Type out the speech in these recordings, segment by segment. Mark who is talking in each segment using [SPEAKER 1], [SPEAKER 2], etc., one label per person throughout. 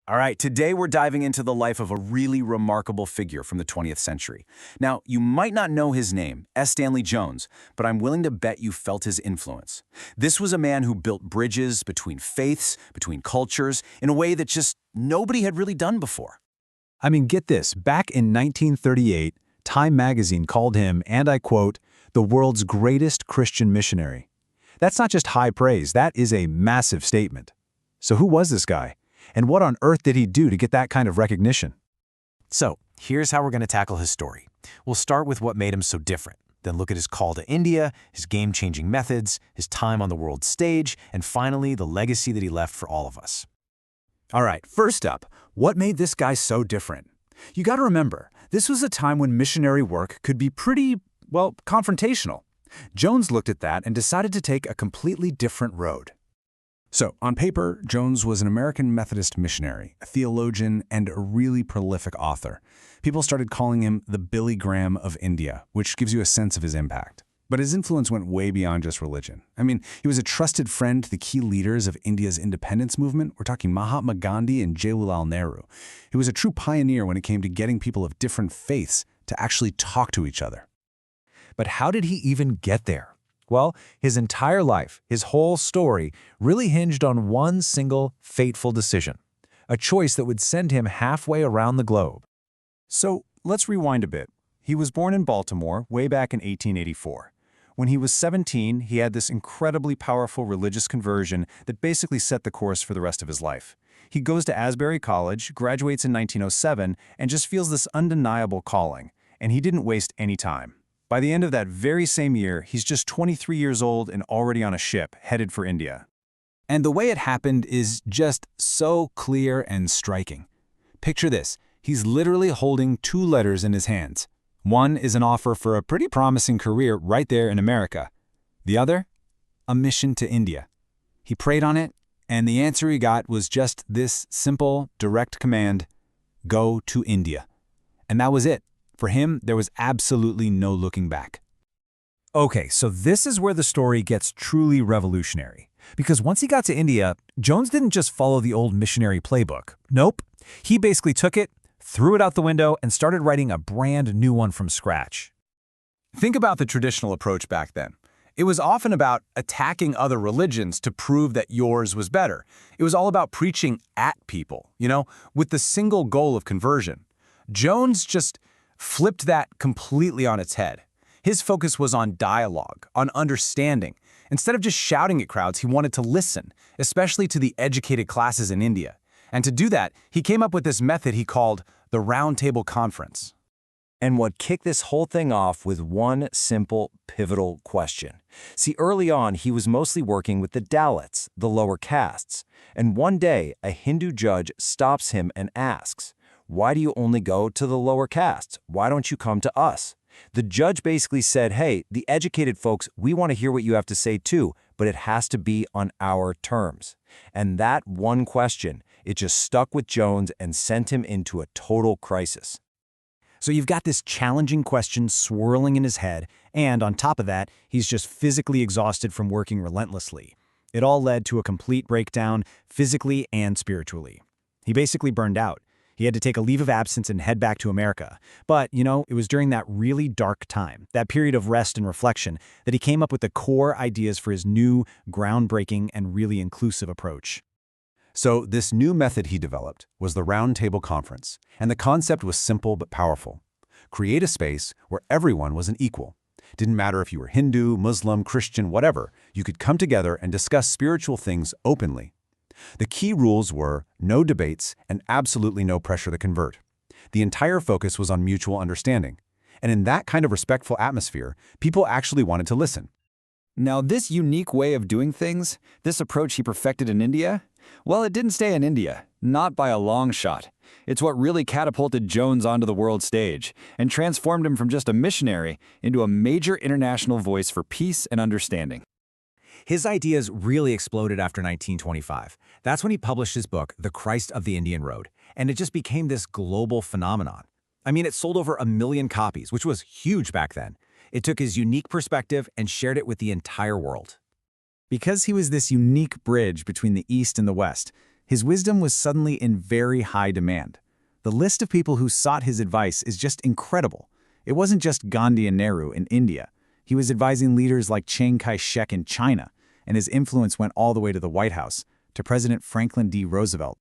[SPEAKER 1] All right, today we're diving into the life of a really remarkable figure from the 20th century. Now, you might not know his name, Stanley Jones, but I'm willing to bet you felt his influence. This was a man who built bridges between faiths, between cultures, in a way that just nobody had really done before.
[SPEAKER 2] I mean, get this, back in 1938, Time magazine called him, and I quote, the world's greatest Christian missionary. That's not just high praise, that is a massive statement. So who was this guy? And what on earth did he do to get that kind of recognition?
[SPEAKER 3] So, here's how we're going to tackle his story. We'll start with what made him so different, then look at his call to India, his game-changing methods, his time on the world stage, and finally, the legacy that he left for all of us.
[SPEAKER 2] All right, first up, what made this guy so different? You got to remember, this was a time when missionary work could be pretty, well, confrontational. Jones looked at that and decided to take a completely different road.
[SPEAKER 4] So, on paper, Jones was an American Methodist missionary, a theologian, and a really prolific author. People started calling him the Billy Graham of India, which gives you a sense of his impact. But his influence went way beyond just religion. I mean, he was a trusted friend to the key leaders of India's independence movement. We're talking Mahatma Gandhi and Jawaharlal Nehru. He was a true pioneer when it came to getting people of different faiths to actually talk to each other.
[SPEAKER 2] But how did he even get there? Well, his entire life, his whole story, really hinged on one single fateful decision, a choice that would send him halfway around the globe.
[SPEAKER 4] So, let's rewind a bit. He was born in Baltimore way back in 1884. When he was 17, he had this incredibly powerful religious conversion that basically set the course for the rest of his life. He goes to Asbury College, graduates in 1907, and just feels this undeniable calling, and he didn't waste any time. By the end of that very same year, he's just 23 years old and already on a ship headed for India.
[SPEAKER 2] And the way it happened is just so clear and striking. Picture this, he's literally holding two letters in his hands. One is an offer for a pretty promising career right there in America. The other, a mission to India. He prayed on it, and the answer he got was just this simple, direct command, go to India. And that was it. For him, there was absolutely no looking back. Okay, so this is where the story gets truly revolutionary. Because once he got to India, Jones didn't just follow the old missionary playbook. Nope. He basically took it, threw it out the window, and started writing a brand new one from scratch.
[SPEAKER 4] Think about the traditional approach back then. It was often about attacking other religions to prove that yours was better. It was all about preaching at people, with the single goal of conversion. Jones just flipped that completely on its head. His focus was on dialogue, on understanding. Instead of just shouting at crowds, he wanted to listen, especially to the educated classes in India. And to do that, he came up with this method he called the Round Table Conference.
[SPEAKER 5] And what kicked this whole thing off with one simple, pivotal question. See, early on, he was mostly working with the Dalits, the lower castes. And one day, a Hindu judge stops him and asks, "Why do you only go to the lower castes? Why don't you come to us?" The judge basically said, hey, the educated folks, we want to hear what you have to say too, but it has to be on our terms. And that one question, it just stuck with Jones and sent him into a total crisis.
[SPEAKER 3] So you've got this challenging question swirling in his head, and on top of that, he's just physically exhausted from working relentlessly. It all led to a complete breakdown, physically and spiritually. He basically burned out. He had to take a leave of absence and head back to America. But, it was during that really dark time, that period of rest and reflection, that he came up with the core ideas for his new, groundbreaking, and really inclusive approach.
[SPEAKER 4] So this new method he developed was the Round Table Conference, and the concept was simple but powerful. Create a space where everyone was an equal. Didn't matter if you were Hindu, Muslim, Christian, whatever, you could come together and discuss spiritual things openly. The key rules were no debates and absolutely no pressure to convert. The entire focus was on mutual understanding. And in that kind of respectful atmosphere, people actually wanted to listen.
[SPEAKER 6] Now, this unique way of doing things, this approach he perfected in India, well, it didn't stay in India, not by a long shot. It's what really catapulted Jones onto the world stage and transformed him from just a missionary into a major international voice for peace and understanding.
[SPEAKER 3] His ideas really exploded after 1925. That's when he published his book, The Christ of the Indian Road, and it just became this global phenomenon. I mean, it sold over 1 million copies, which was huge back then. It took his unique perspective and shared it with the entire world.
[SPEAKER 2] Because he was this unique bridge between the East and the West,
[SPEAKER 3] His wisdom was suddenly in very high demand. The list of people who sought his advice is just incredible. It wasn't just Gandhi and Nehru in India. He was advising leaders like Chiang Kai-shek in China, and his influence went all the way to the White House, to President Franklin D. Roosevelt.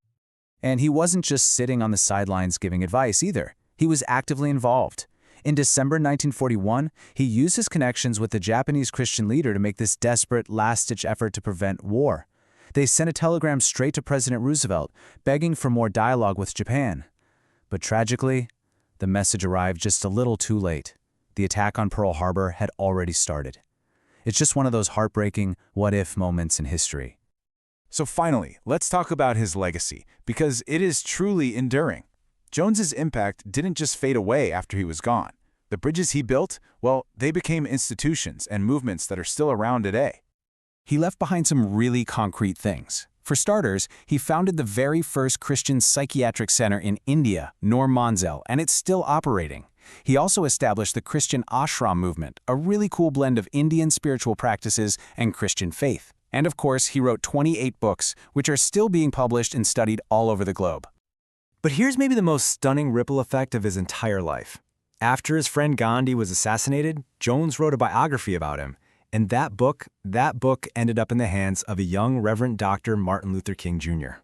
[SPEAKER 1] And he wasn't just sitting on the sidelines giving advice either. He was actively involved. In December 1941, he used his connections with the Japanese Christian leader to make this desperate, last-ditch effort to prevent war. They sent a telegram straight to President Roosevelt, begging for more dialogue with Japan. But tragically, the message arrived just a little too late. The attack on Pearl Harbor had already started. It's just one of those heartbreaking what-if moments in history.
[SPEAKER 2] So finally, let's talk about his legacy, because it is truly enduring. Jones's impact didn't just fade away after he was gone. The bridges he built, well, they became institutions and movements that are still around today.
[SPEAKER 1] He left behind some really concrete things. For starters, he founded the very first Christian psychiatric center in India, Noor Manzil, and it's still operating. He also established the Christian ashram movement, a really cool blend of Indian spiritual practices and Christian faith. And of course, he wrote 28 books, which are still being published and studied all over the globe.
[SPEAKER 3] But here's maybe the most stunning ripple effect of his entire life. After his friend Gandhi was assassinated, Jones wrote a biography about him. And that book ended up in the hands of a young Reverend Dr. Martin Luther King Jr.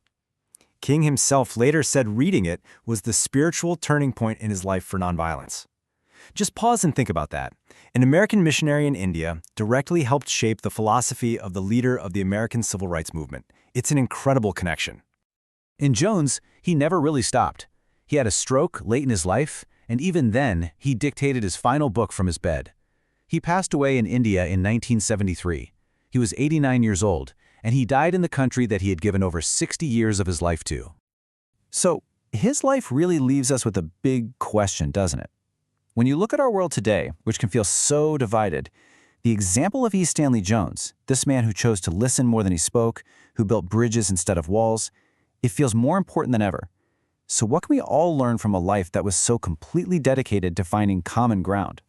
[SPEAKER 3] King himself later said reading it was the spiritual turning point in his life for nonviolence. Just pause and think about that. An American missionary in India directly helped shape the philosophy of the leader of the American civil rights movement. It's an incredible connection.
[SPEAKER 1] In Jones, he never really stopped. He had a stroke late in his life, and even then, he dictated his final book from his bed. He passed away in India in 1973. He was 89 years old, and he died in the country that he had given over 60 years of his life to. So, his life really leaves us with a big question, doesn't it? When you look at our world today, which can feel so divided, the example of E. Stanley Jones, this man who chose to listen more than he spoke, who built bridges instead of walls, it feels more important than ever. So what can we all learn from a life that was so completely dedicated to finding common ground?